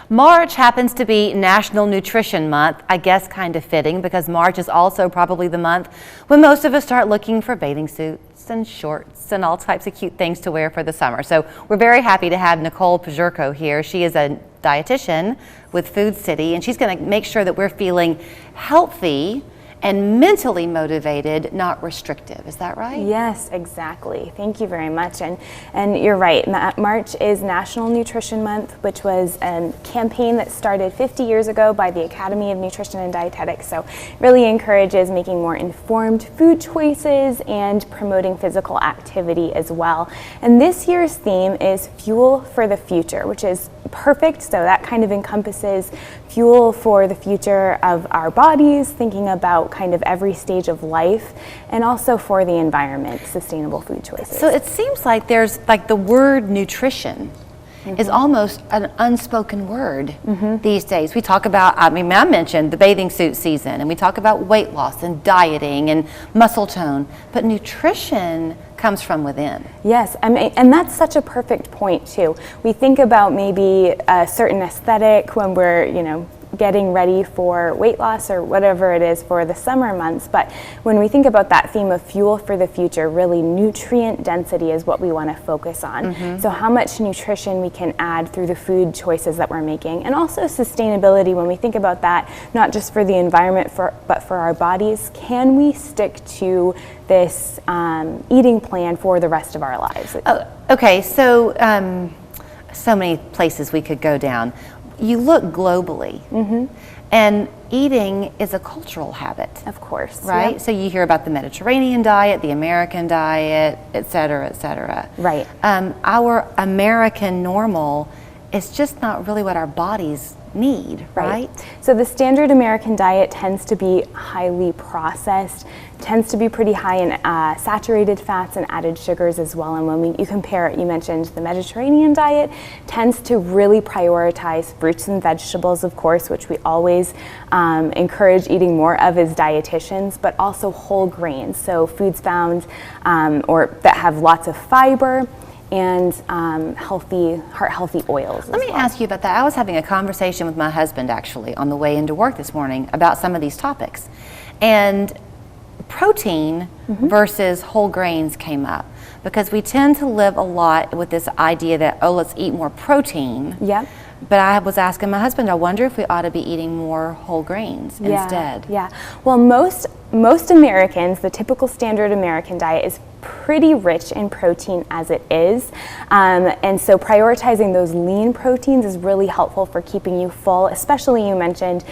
March happens to be National Nutrition Month. I guess kind of fitting because March is also probably the month when most of us start looking for bathing suits and shorts and all types of cute things to wear for the summer. So we're very happy to have Nicole Pazdziorko here. She is a dietitian with Food City, and she's going to make sure that we're feeling healthy and mentally motivated, not restrictive. Is that right? Yes, exactly. Thank you very much. And you're right. March is National Nutrition Month, which was a campaign that started 50 years ago by the Academy of Nutrition and Dietetics. So it really encourages making more informed food choices and promoting physical activity as well. And this year's theme is Fuel for the Future, which is perfect. So that kind of encompasses fuel for the future of our bodies, thinking about kind of every stage of life, and also for the environment, sustainable food choices. So it seems like there's like the word nutrition is almost an unspoken word these days. We talk about, I mentioned the bathing suit season, and we talk about weight loss and dieting and muscle tone, but nutrition comes from within. Yes, and that's such a perfect point too. We think about maybe a certain aesthetic when we're, getting ready for weight loss or whatever it is for the summer months, but when we think about that theme of fuel for the future, really nutrient density is what we want to focus on. So how much nutrition we can add through the food choices that we're making, and also sustainability when we think about that, not just for the environment but for our bodies. Can we stick to this eating plan for the rest of our lives? Okay, so so many places we could go down. You look globally, and eating is a cultural habit. Of course. Right? Yep. So you hear about the Mediterranean diet, the American diet, et cetera, et cetera. Right. Our American normal is just not really what our bodies need, right? So the standard American diet tends to be highly processed, tends to be pretty high in saturated fats and added sugars as well. And when you compare it, you mentioned the Mediterranean diet tends to really prioritize fruits and vegetables, of course, which we always encourage eating more of as dietitians, but also whole grains. So foods found or that have lots of fiber and heart-healthy oils. Let me ask you about that. I was having a conversation with my husband actually on the way into work this morning about some of these topics, and protein versus whole grains came up because we tend to live a lot with this idea that, oh, let's eat more protein. Yep. But I was asking my husband, I wonder if we ought to be eating more whole grains instead. Yeah. Well, most Americans, the typical standard American diet is pretty rich in protein as it is. And so prioritizing those lean proteins is really helpful for keeping you full, especially you mentioned,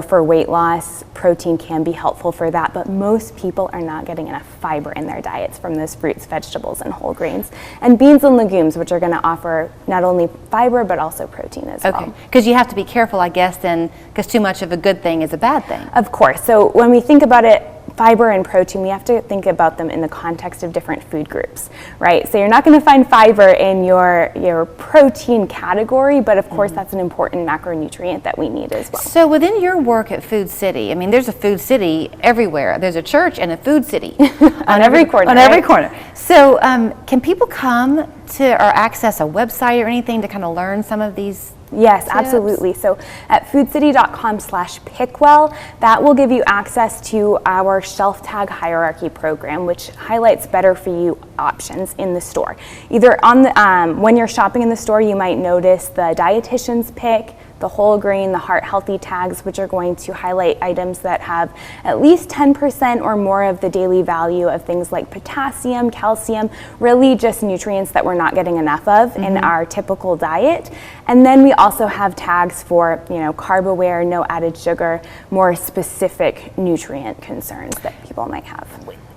for weight loss, protein can be helpful for that, but most people are not getting enough fiber in their diets from those fruits, vegetables, and whole grains. And beans and legumes, which are going to offer not only fiber, but also protein as well. Okay, because you have to be careful, I guess, then, because too much of a good thing is a bad thing. Of course. So when we think about it, fiber and protein, we have to think about them in the context of different food groups, right? So you're not going to find fiber in your protein category, but of course that's an important macronutrient that we need as well. So within your work at Food City, there's a Food City everywhere. There's a church and a Food City on every corner. On every corner. So can people come to or access a website or anything to kind of learn some of these? Yes, absolutely. So at foodcity.com/pickwell, that will give you access to our shelf tag hierarchy program, which highlights better for you options in the store. Either on the when you're shopping in the store, you might notice the dietitian's pick, the whole grain, the heart healthy tags, which are going to highlight items that have at least 10% or more of the daily value of things like potassium, calcium, really just nutrients that we're not getting enough of in our typical diet. And then we also have tags for, carb aware, no added sugar, more specific nutrient concerns that people might have.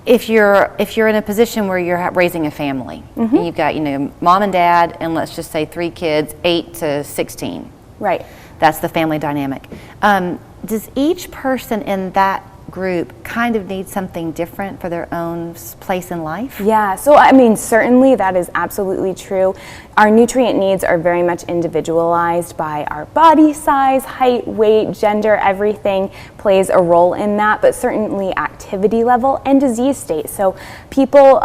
If you're in a position where you're raising a family, and you've got, mom and dad, and let's just say 3 kids, 8 to 16. Right. That's the family dynamic. Does each person in that group kind of need something different for their own place in life? Yeah, so I mean, certainly that is absolutely true. Our nutrient needs are very much individualized by our body size, height, weight, gender, everything plays a role in that, but certainly activity level and disease state. So people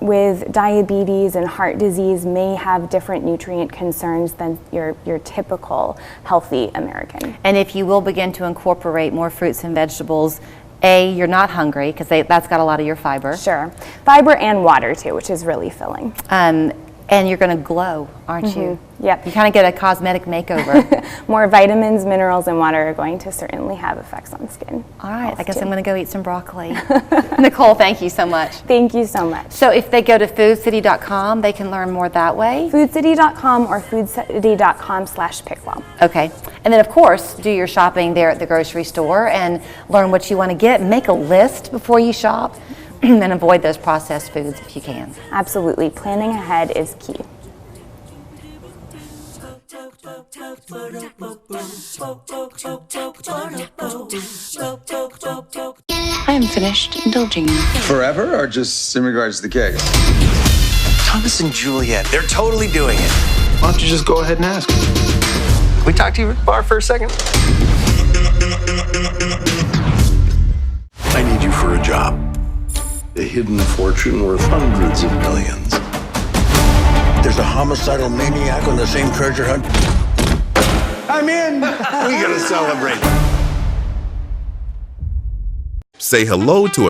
with diabetes and heart disease may have different nutrient concerns than your typical healthy American. And if you will begin to incorporate more fruits and vegetables, you're not hungry because that's got a lot of your fiber. Sure. Fiber and water too, which is really filling. And you're going to glow, aren't you? Yep. You kind of get a cosmetic makeover. More vitamins, minerals, and water are going to certainly have effects on skin. All right, I guess I'm going to go eat some broccoli. Nicole, thank you so much. Thank you so much. So if they go to foodcity.com, they can learn more that way? Foodcity.com or foodcity.com/pickwell. Okay. And then, of course, do your shopping there at the grocery store and learn what you want to get. Make a list before you shop and avoid those processed foods if you can. Absolutely. Planning ahead is key. I am finished indulging you. Forever, or just in regards to the cake? Thomas and Juliet, they're totally doing it. Why don't you just go ahead and ask? Can we talk to you at the bar for a second? I need you for a job. A hidden fortune worth hundreds of millions. There's a homicidal maniac on the same treasure hunt. I'm in! We gotta celebrate. Say hello to